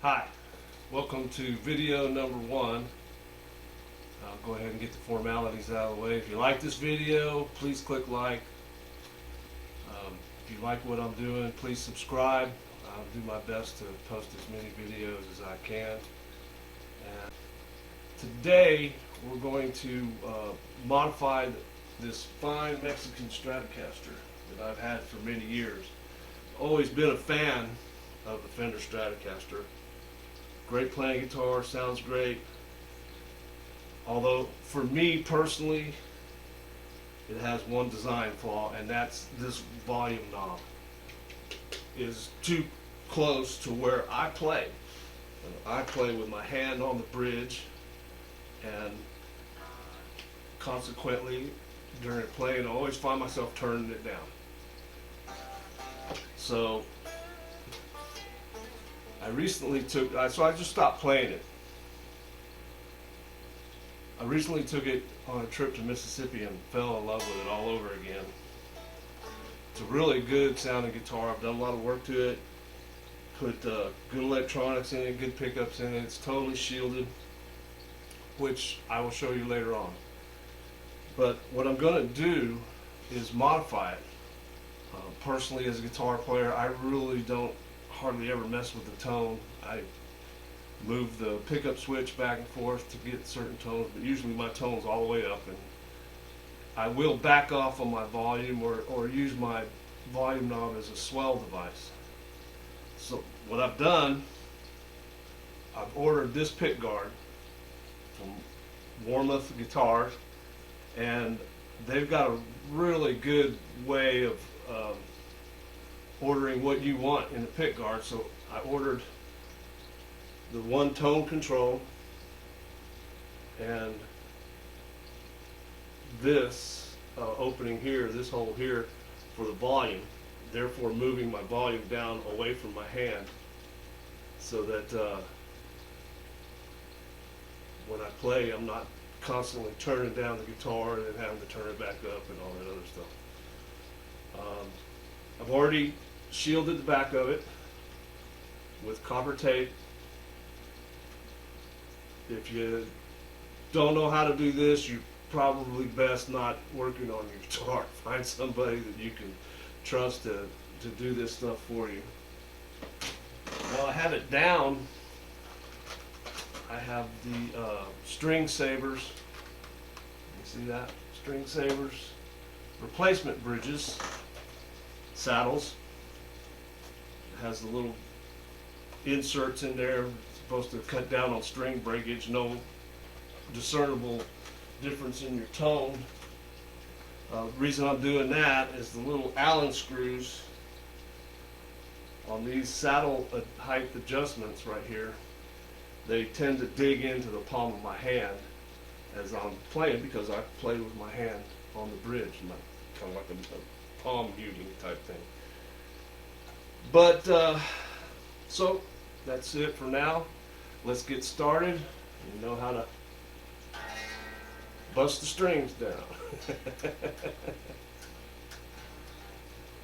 Hi, welcome to video number one. I'll go ahead and get the formalities out of the way. If you like this video, please click like. If you like what I'm doing, please subscribe. I'll do my best to post as many videos as I can. And today we're going to modify this fine Mexican Stratocaster that I've had for many years. Always been a fan of the Fender Stratocaster. Great playing guitar, sounds great. Although for me personally, it has one design flaw, and that's this volume knob is too close to where I play. I play with my hand on the bridge, and consequently during playing I always find myself turning it down. So I recently I just stopped playing it. I recently took it on a trip to Mississippi and fell in love with it all over again. It's a really good sounding guitar. I've done a lot of work to it, put good electronics in it, good pickups in it. It's totally shielded, which I will show you later on. But what I'm going to do is modify it. Personally, as a guitar player, I really don't hardly ever mess with the tone. I move the pickup switch back and forth to get certain tones, but usually my tone's all the way up, and I will back off on my volume or use my volume knob as a swell device. So what I've done, I've ordered this pick guard from Warmoth Guitars, and they've got a really good way of ordering what you want in a pick guard. So I ordered the one tone control and this opening here, this hole here for the volume, therefore moving my volume down away from my hand so that when I play I'm not constantly turning down the guitar and then having to turn it back up and all that other stuff. I've already shielded the back of it with copper tape. If you don't know how to do this, you're probably best not working on your guitar. Find somebody that you can trust to do this stuff for you. Well, I have it down. I have the string savers. You see that? String savers. Replacement bridges. Saddles. It has the little inserts in there. Supposed to cut down on string breakage, no discernible difference in your tone. The reason I'm doing that is the little Allen screws on these saddle height adjustments right here, they tend to dig into the palm of my hand as I'm playing, because I play with my hand on the bridge, kind of like a palm muting type thing. But so that's it for now. Let's get started. You know how to bust the strings down.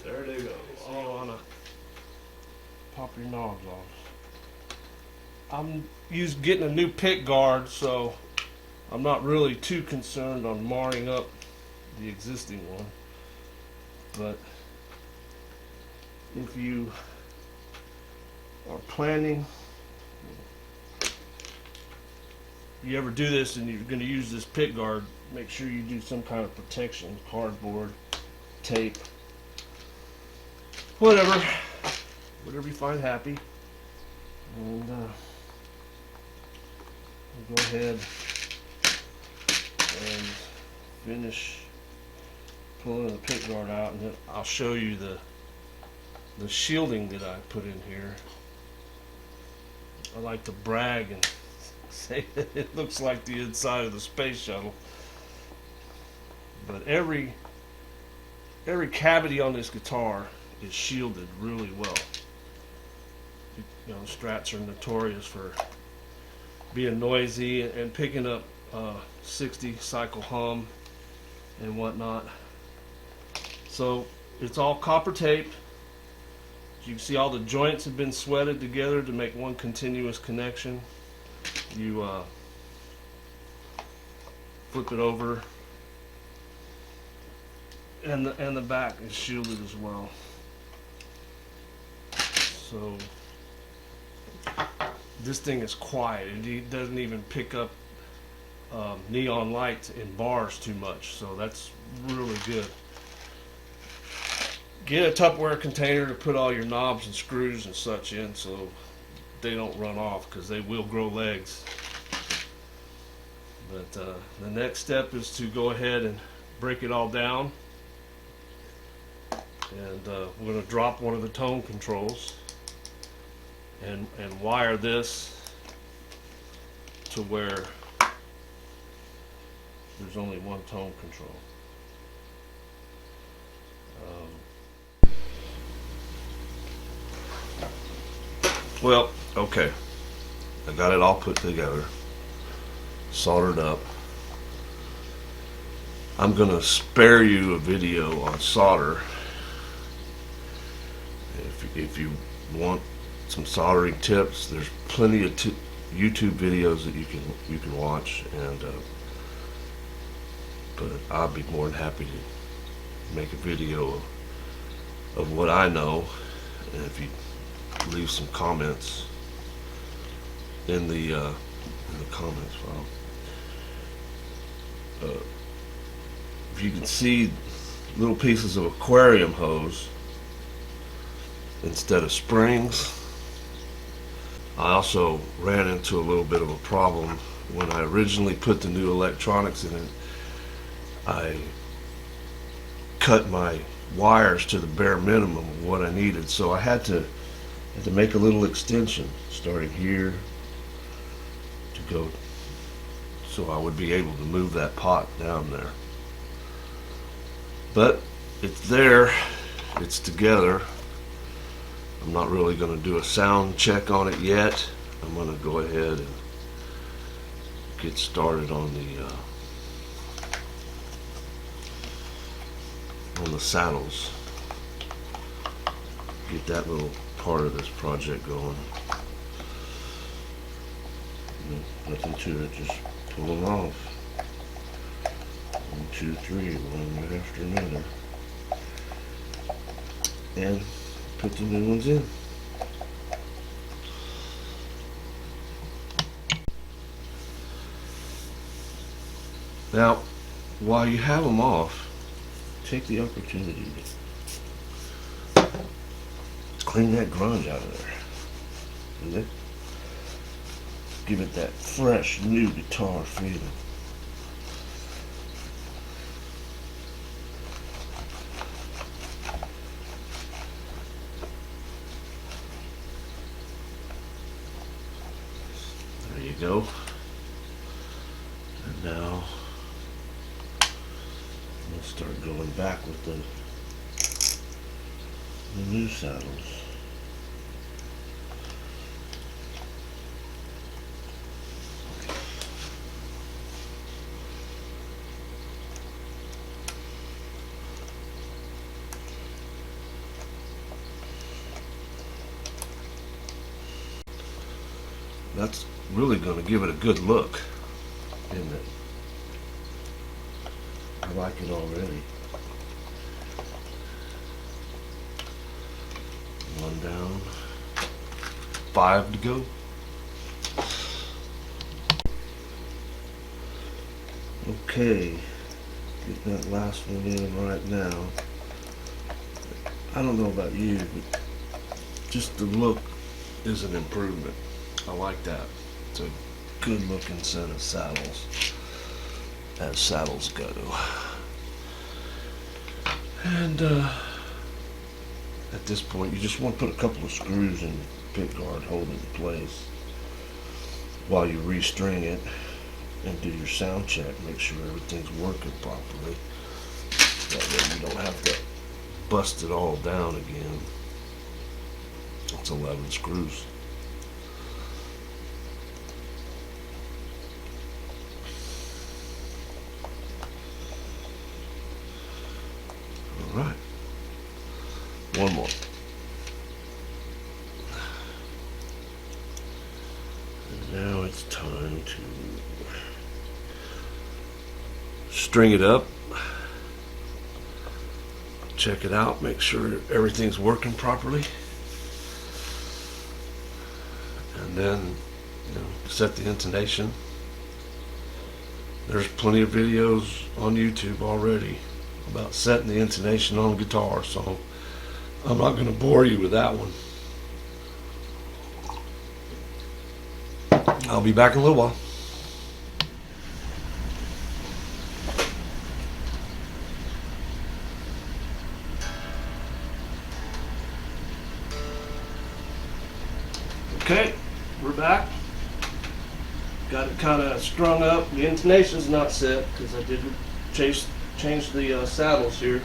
There they go. All on a pop your knobs off. I'm getting a new pick guard, so I'm not really too concerned on marring up the existing one. But if you are planning, you ever do this and you're going to use this pick guard, make sure you do some kind of protection, cardboard, tape, whatever you find happy. And we'll go ahead and finish pulling the pick guard out, and then I'll show you the shielding that I put in here. I like to brag and say that it looks like the inside of the space shuttle. But every cavity on this guitar is shielded really well. You know, Strats are notorious for being noisy and picking up 60 cycle hum and whatnot. So it's all copper taped. You can see all the joints have been sweated together to make one continuous connection. You flip it over, and the back is shielded as well. So this thing is quiet. It doesn't even pick up neon lights in bars too much, so that's really good. Get a Tupperware container to put all your knobs and screws and such in so they don't run off, because they will grow legs. But the next step is to go ahead and break it all down, and we're going to drop one of the tone controls and wire this to where there's only one tone control. Well, okay, I got it all put together, soldered up. I'm gonna spare you a video on solder. If you want some soldering tips, there's plenty of YouTube videos that you can watch, and but I'll be more than happy to make a video of what I know, and if you leave some comments in the comments file. If you can see little pieces of aquarium hose instead of springs. I also ran into a little bit of a problem when I originally put the new electronics in it. I cut my wires to the bare minimum of what I needed, so I had to make a little extension starting here to go, so I would be able to move that pot down there. But it's there, it's together. I'm not really going to do a sound check on it yet. I'm going to go ahead and get started on the saddles. Get that little part of this project going. Nothing to it, just pull them off. 1, 2, 3, one right after another, and put the new ones in. Now, while you have them off, take the opportunity to clean that grunge out of there. Give it that fresh, new guitar feeling. There you go. And now we'll start going back with the new saddles. That's really going to give it a good look, isn't it? I like it already. One down, 5 to go. Okay, get that last one in right now. I don't know about you, but just the look is an improvement. I like that. It's a good looking set of saddles, as saddles go. And at this point you just want to put a couple of screws in the pick guard, hold it in place while you restring it and do your sound check. Make sure everything's working properly. That way you don't have to bust it all down again. It's 11 screws. Alright, one more. it's time to string it up, check it out, make sure everything's working properly, and then set the intonation. There's plenty of videos on YouTube already about setting the intonation on guitar, so I'm not going to bore you with that one. I'll be back in a little while. Okay, we're back. Got it kind of strung up. The intonation's not set because I didn't change the saddles here,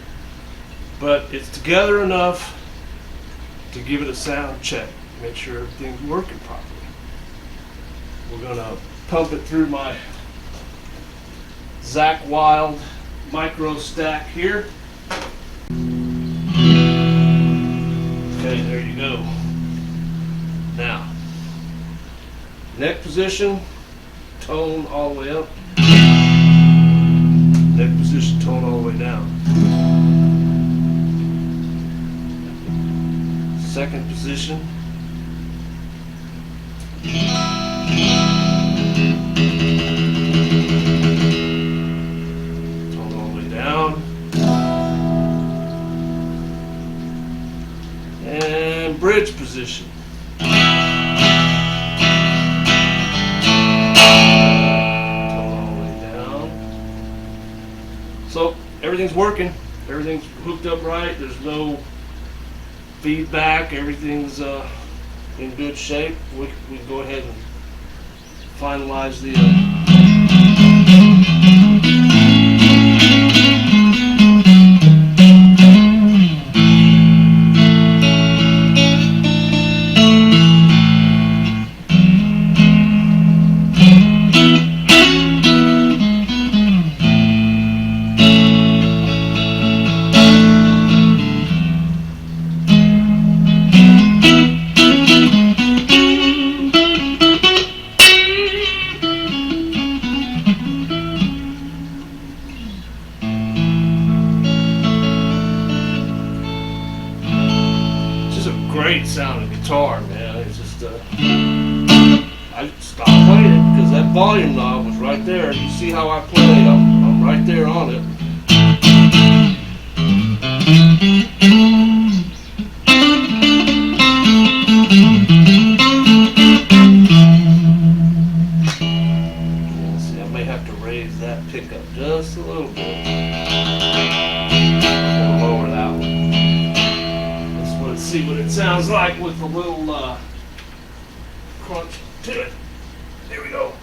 but it's together enough to give it a sound check. Make sure everything's working properly. We're gonna pump it through my Zach Wild micro stack here. Okay, there you go. Now, neck position, tone all the way up. Neck position, tone all the way down. Second position. Tone all the way down. And bridge position. So everything's working, everything's hooked up right, there's no feedback, everything's in good shape. We go ahead and finalize the great sounding guitar, man. It's just I stopped playing it because that volume knob was right there. You see how I play it? I'm right there on it. See, I may have to raise that pickup just a little bit. I'll lower that one. Let's see what it sounds like with a little crunch to it. There we go.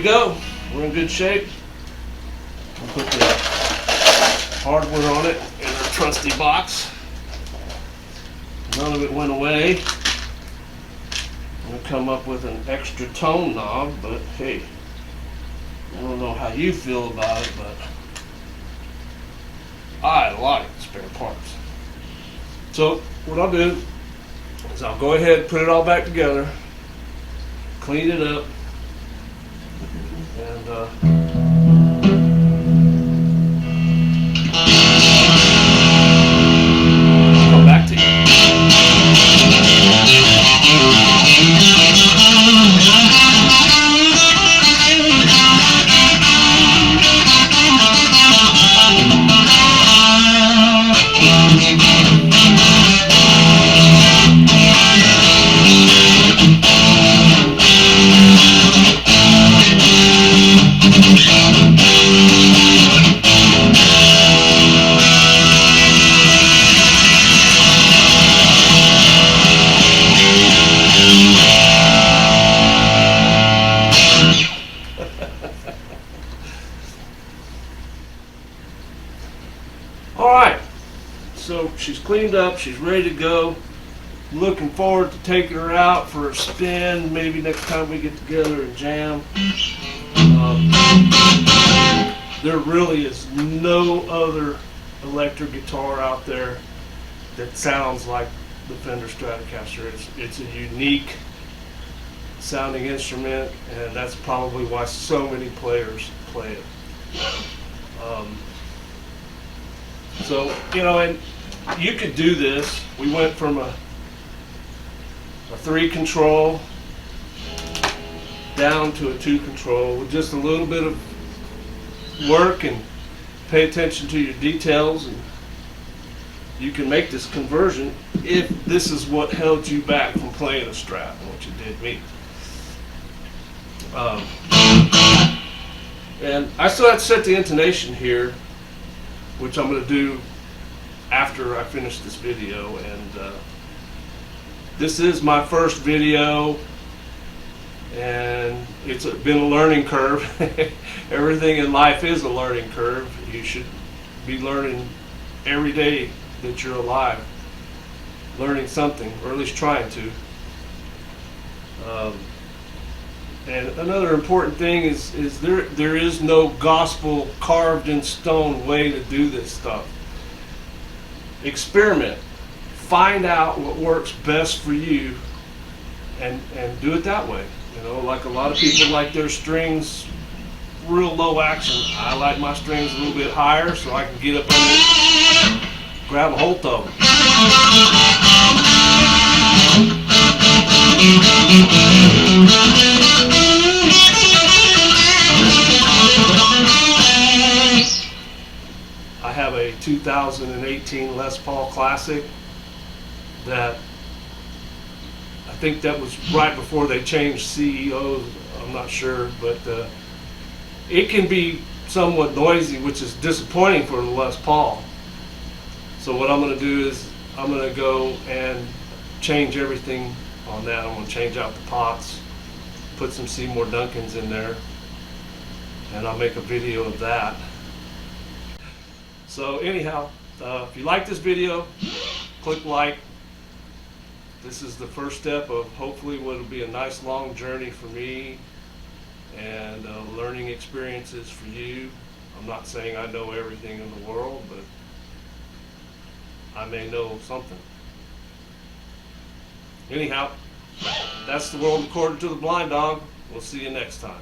Go. We're in good shape. We'll put the hardware on it in our trusty box. None of it went away. I'm going to come up with an extra tone knob, but hey, I don't know how you feel about it, but I like spare parts. So what I'll do is I'll go ahead and put it all back together, clean it up, and come back to you. Alright, so she's cleaned up, she's ready to go. Looking forward to taking her out for a spin, maybe next time we get together and jam. There really is no other electric guitar out there that sounds like the Fender Stratocaster. It's a unique sounding instrument, and that's probably why so many players play it. So, you know, and you could do this. We went from a 3 control down to a 2 control with just a little bit of work and pay attention to your details, and you can make this conversion if this is what held you back from playing a Strat, which it did me. And I still have to set the intonation here, which I'm going to do after I finish this video. And this is my first video, and it's been a learning curve. Everything in life is a learning curve. You should be learning every day that you're alive, learning something, or at least trying to. And another important thing is there is no gospel carved in stone way to do this stuff. Experiment. Find out what works best for you and do it that way. You know, like a lot of people like their strings real low action. I like my strings a little bit higher so I can get up under it, grab a hold of them. I have a 2018 Les Paul Classic that I think that was right before they changed CEOs. I'm not sure, but it can be somewhat noisy, which is disappointing for the Les Paul. So what I'm going to do is I'm going to go and change everything on that. I'm going to change out the pots, put some Seymour Duncans in there, and I'll make a video of that. So anyhow, if you like this video, click like. This is the first step of hopefully what will be a nice long journey for me, and learning experiences for you. I'm not saying I know everything in the world, but I may know something. Anyhow, that's the world according to the blind dog. We'll see you next time.